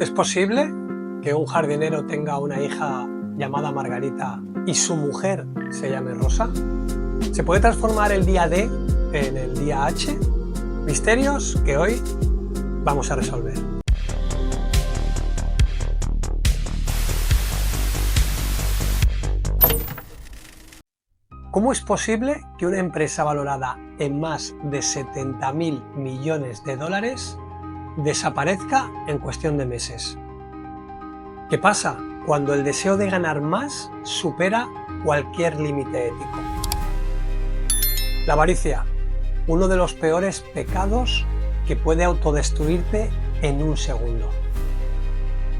¿Es posible que un jardinero tenga una hija llamada Margarita y su mujer se llame Rosa? ¿Se puede transformar el día D en el día H? Misterios que hoy vamos a resolver. ¿Cómo es posible que una empresa valorada en más de 70.000 millones de dólares desaparezca en cuestión de meses? ¿Qué pasa cuando el deseo de ganar más supera cualquier límite ético? La avaricia, uno de los peores pecados que puede autodestruirte en un segundo.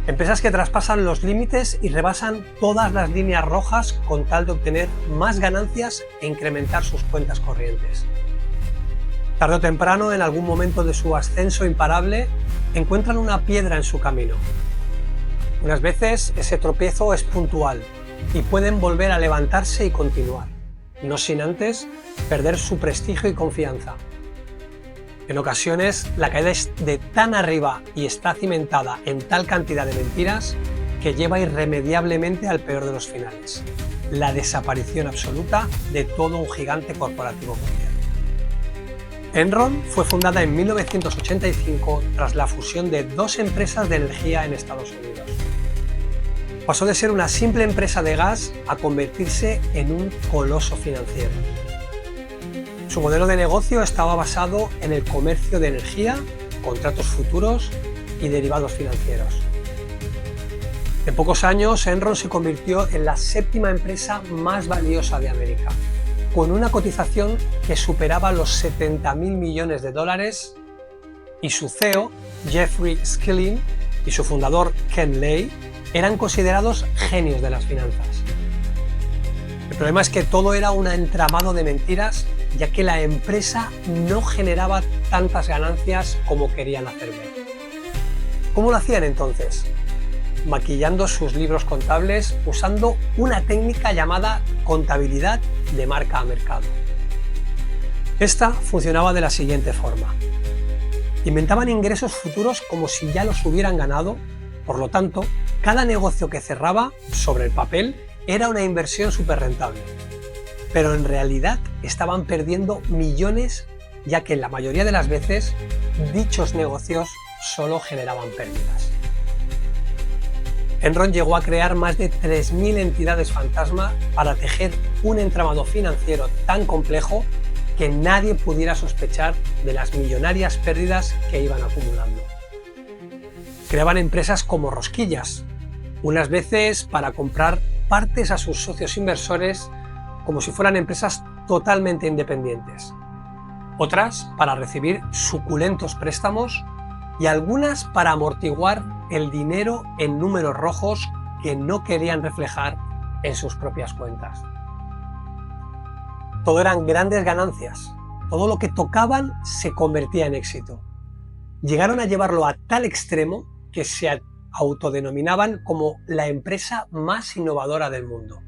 Empresas que traspasan los límites y rebasan todas las líneas rojas con tal de obtener más ganancias e incrementar sus cuentas corrientes. Tarde o temprano, en algún momento de su ascenso imparable, encuentran una piedra en su camino. Unas veces ese tropiezo es puntual y pueden volver a levantarse y continuar, no sin antes perder su prestigio y confianza. En ocasiones, la caída es de tan arriba y está cimentada en tal cantidad de mentiras que lleva irremediablemente al peor de los finales: la desaparición absoluta de todo un gigante corporativo mundial. Enron fue fundada en 1985 tras la fusión de dos empresas de energía en Estados Unidos. Pasó de ser una simple empresa de gas a convertirse en un coloso financiero. Su modelo de negocio estaba basado en el comercio de energía, contratos futuros y derivados financieros. En pocos años, Enron se convirtió en la séptima empresa más valiosa de América, con una cotización que superaba los 70.000 millones de dólares, y su CEO, Jeffrey Skilling, y su fundador, Ken Lay, eran considerados genios de las finanzas. El problema es que todo era un entramado de mentiras, ya que la empresa no generaba tantas ganancias como querían hacer ver. ¿Cómo lo hacían entonces? Maquillando sus libros contables usando una técnica llamada contabilidad de marca a mercado. Esta funcionaba de la siguiente forma: inventaban ingresos futuros como si ya los hubieran ganado, por lo tanto, cada negocio que cerraba, sobre el papel, era una inversión súper rentable. Pero en realidad estaban perdiendo millones, ya que en la mayoría de las veces dichos negocios solo generaban pérdidas. Enron llegó a crear más de 3.000 entidades fantasma para tejer un entramado financiero tan complejo que nadie pudiera sospechar de las millonarias pérdidas que iban acumulando. Creaban empresas como rosquillas, unas veces para comprar partes a sus socios inversores como si fueran empresas totalmente independientes, otras para recibir suculentos préstamos y algunas para amortiguar el dinero en números rojos que no querían reflejar en sus propias cuentas. Todo eran grandes ganancias, todo lo que tocaban se convertía en éxito. Llegaron a llevarlo a tal extremo que se autodenominaban como la empresa más innovadora del mundo.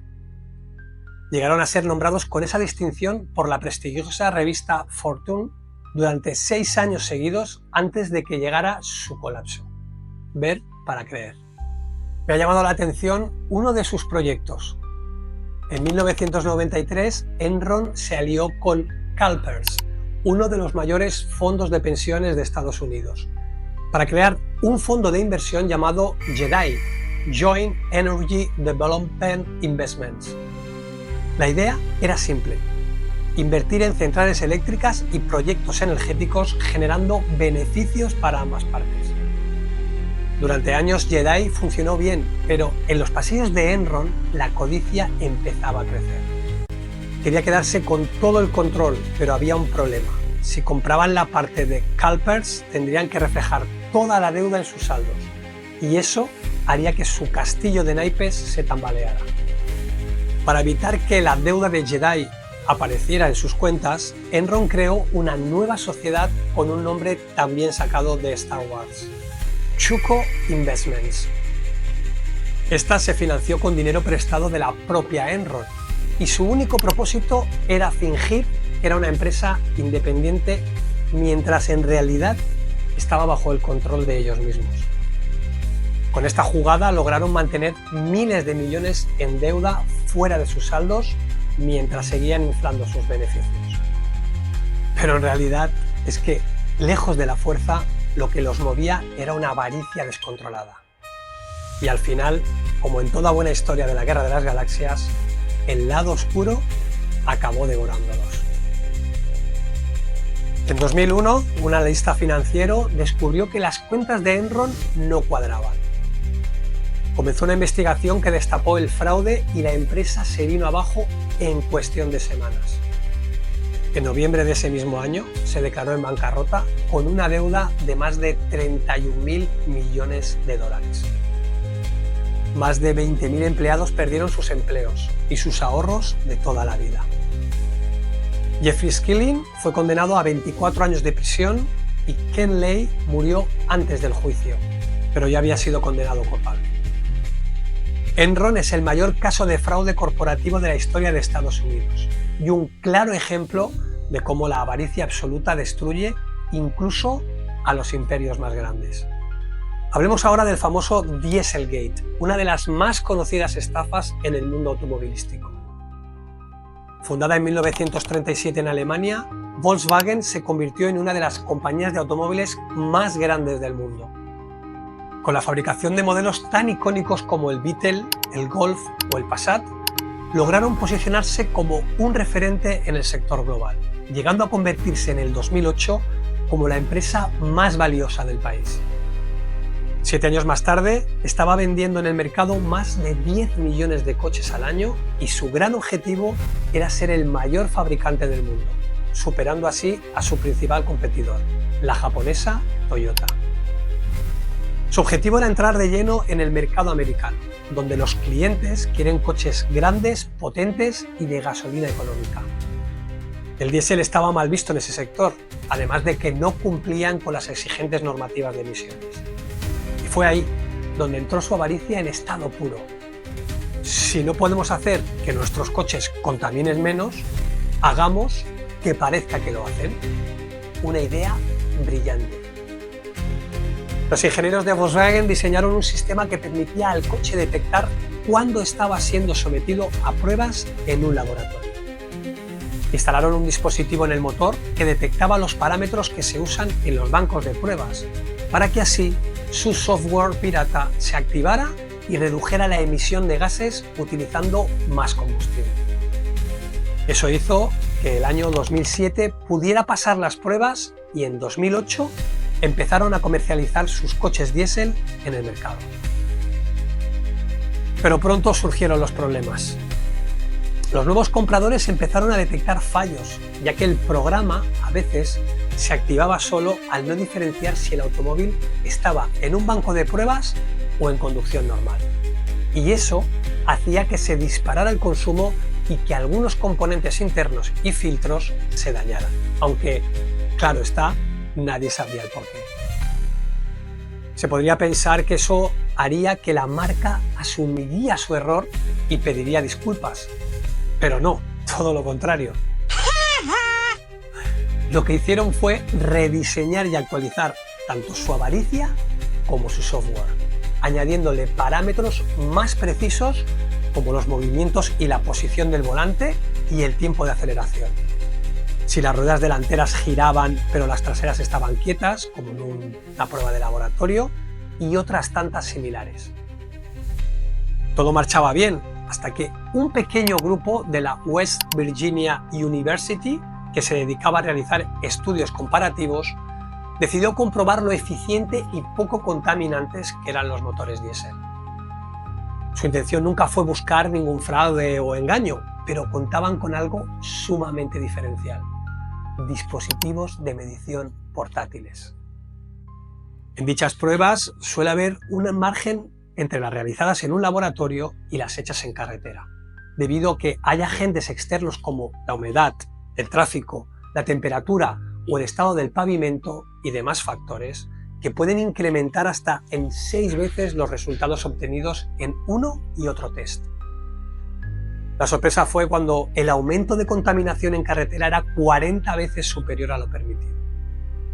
Llegaron a ser nombrados con esa distinción por la prestigiosa revista Fortune durante 6 años seguidos antes de que llegara su colapso. Ver para creer. Me ha llamado la atención uno de sus proyectos. En 1993, Enron se alió con CalPERS, uno de los mayores fondos de pensiones de Estados Unidos, para crear un fondo de inversión llamado JEDI, Joint Energy Development Investments. La idea era simple: invertir en centrales eléctricas y proyectos energéticos generando beneficios para ambas partes. Durante años JEDI funcionó bien, pero en los pasillos de Enron la codicia empezaba a crecer. Quería quedarse con todo el control, pero había un problema: si compraban la parte de CalPERS tendrían que reflejar toda la deuda en sus saldos, y eso haría que su castillo de naipes se tambaleara. Para evitar que la deuda de JEDI apareciera en sus cuentas, Enron creó una nueva sociedad con un nombre también sacado de Star Wars: Chuco Investments. Esta se financió con dinero prestado de la propia Enron y su único propósito era fingir que era una empresa independiente mientras en realidad estaba bajo el control de ellos mismos. Con esta jugada lograron mantener miles de millones en deuda fuera de sus saldos mientras seguían inflando sus beneficios. Pero en realidad es que, lejos de la fuerza, lo que los movía era una avaricia descontrolada. Y al final, como en toda buena historia de la Guerra de las Galaxias, el lado oscuro acabó devorándolos. En 2001, un analista financiero descubrió que las cuentas de Enron no cuadraban. Comenzó una investigación que destapó el fraude y la empresa se vino abajo en cuestión de semanas. En noviembre de ese mismo año se declaró en bancarrota con una deuda de más de 31.000 millones de dólares. Más de 20.000 empleados perdieron sus empleos y sus ahorros de toda la vida. Jeffrey Skilling fue condenado a 24 años de prisión y Ken Lay murió antes del juicio, pero ya había sido condenado culpable. Enron es el mayor caso de fraude corporativo de la historia de Estados Unidos y un claro ejemplo de cómo la avaricia absoluta destruye incluso a los imperios más grandes. Hablemos ahora del famoso Dieselgate, una de las más conocidas estafas en el mundo automovilístico. Fundada en 1937 en Alemania, Volkswagen se convirtió en una de las compañías de automóviles más grandes del mundo. Con la fabricación de modelos tan icónicos como el Beetle, el Golf o el Passat, lograron posicionarse como un referente en el sector global, llegando a convertirse en el 2008 como la empresa más valiosa del país. 7 años más tarde, estaba vendiendo en el mercado más de 10 millones de coches al año y su gran objetivo era ser el mayor fabricante del mundo, superando así a su principal competidor, la japonesa Toyota. Su objetivo era entrar de lleno en el mercado americano, donde los clientes quieren coches grandes, potentes y de gasolina económica. El diésel estaba mal visto en ese sector, además de que no cumplían con las exigentes normativas de emisiones. Y fue ahí donde entró su avaricia en estado puro. Si no podemos hacer que nuestros coches contaminen menos, hagamos que parezca que lo hacen. Una idea brillante. Los ingenieros de Volkswagen diseñaron un sistema que permitía al coche detectar cuándo estaba siendo sometido a pruebas en un laboratorio. Instalaron un dispositivo en el motor que detectaba los parámetros que se usan en los bancos de pruebas, para que así su software pirata se activara y redujera la emisión de gases utilizando más combustible. Eso hizo que el año 2007 pudiera pasar las pruebas y en 2008 empezaron a comercializar sus coches diésel en el mercado. Pero pronto surgieron los problemas. Los nuevos compradores empezaron a detectar fallos, ya que el programa a veces se activaba solo al no diferenciar si el automóvil estaba en un banco de pruebas o en conducción normal. Y eso hacía que se disparara el consumo y que algunos componentes internos y filtros se dañaran, aunque, claro está, nadie sabría el porqué. Se podría pensar que eso haría que la marca asumiría su error y pediría disculpas, pero no, todo lo contrario. Lo que hicieron fue rediseñar y actualizar tanto su avaricia como su software, añadiéndole parámetros más precisos como los movimientos y la posición del volante y el tiempo de aceleración. Si las ruedas delanteras giraban pero las traseras estaban quietas, como en una prueba de laboratorio, y otras tantas similares. Todo marchaba bien hasta que un pequeño grupo de la West Virginia University, que se dedicaba a realizar estudios comparativos, decidió comprobar lo eficiente y poco contaminantes que eran los motores diésel. Su intención nunca fue buscar ningún fraude o engaño, pero contaban con algo sumamente diferencial: dispositivos de medición portátiles. En dichas pruebas suele haber un margen entre las realizadas en un laboratorio y las hechas en carretera, debido a que hay agentes externos como la humedad, el tráfico, la temperatura o el estado del pavimento y demás factores que pueden incrementar hasta en 6 veces los resultados obtenidos en uno y otro test. La sorpresa fue cuando el aumento de contaminación en carretera era 40 veces superior a lo permitido.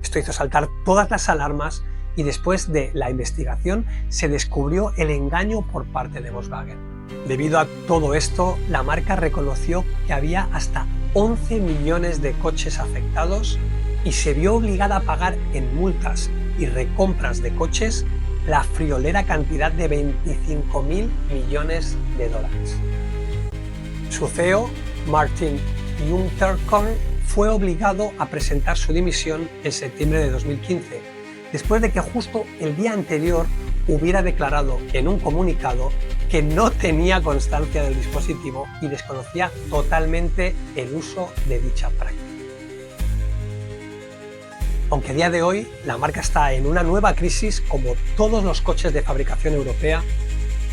Esto hizo saltar todas las alarmas y después de la investigación se descubrió el engaño por parte de Volkswagen. Debido a todo esto, la marca reconoció que había hasta 11 millones de coches afectados y se vio obligada a pagar en multas y recompras de coches la friolera cantidad de 25.000 millones de dólares. Su CEO, Martin Unterkorn, fue obligado a presentar su dimisión en septiembre de 2015, después de que justo el día anterior hubiera declarado en un comunicado que no tenía constancia del dispositivo y desconocía totalmente el uso de dicha práctica. Aunque a día de hoy la marca está en una nueva crisis como todos los coches de fabricación europea,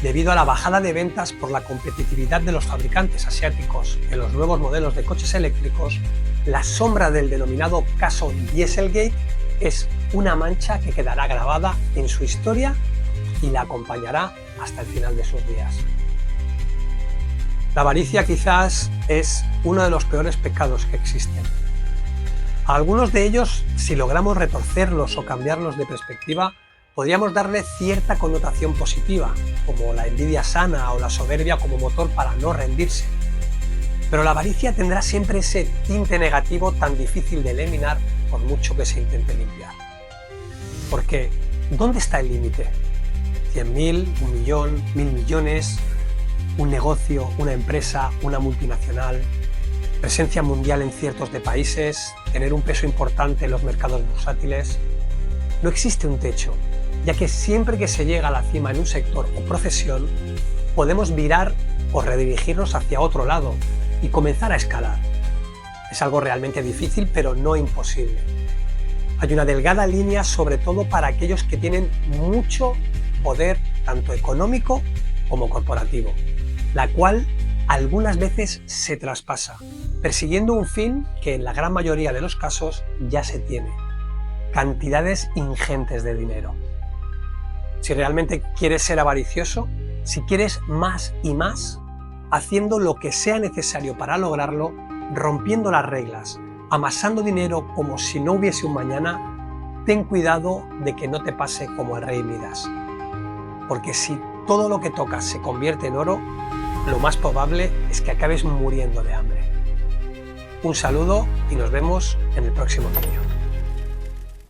debido a la bajada de ventas por la competitividad de los fabricantes asiáticos en los nuevos modelos de coches eléctricos, la sombra del denominado caso Dieselgate es una mancha que quedará grabada en su historia y la acompañará hasta el final de sus días. La avaricia quizás es uno de los peores pecados que existen. A algunos de ellos, si logramos retorcerlos o cambiarlos de perspectiva, podríamos darle cierta connotación positiva, como la envidia sana o la soberbia como motor para no rendirse. Pero la avaricia tendrá siempre ese tinte negativo tan difícil de eliminar por mucho que se intente limpiar. Porque, ¿dónde está el límite? ¿100.000, 1.000.000, 1.000 millones? ¿Un negocio, una empresa, una multinacional? ¿Presencia mundial en ciertos de países? ¿Tener un peso importante en los mercados bursátiles? No existe un techo, ya que siempre que se llega a la cima en un sector o profesión, podemos virar o redirigirnos hacia otro lado y comenzar a escalar. Es algo realmente difícil, pero no imposible. Hay una delgada línea, sobre todo para aquellos que tienen mucho poder, tanto económico como corporativo, la cual algunas veces se traspasa, persiguiendo un fin que en la gran mayoría de los casos ya se tiene: cantidades ingentes de dinero. Si realmente quieres ser avaricioso, si quieres más y más, haciendo lo que sea necesario para lograrlo, rompiendo las reglas, amasando dinero como si no hubiese un mañana, ten cuidado de que no te pase como al rey Midas. Porque si todo lo que tocas se convierte en oro, lo más probable es que acabes muriendo de hambre. Un saludo y nos vemos en el próximo vídeo.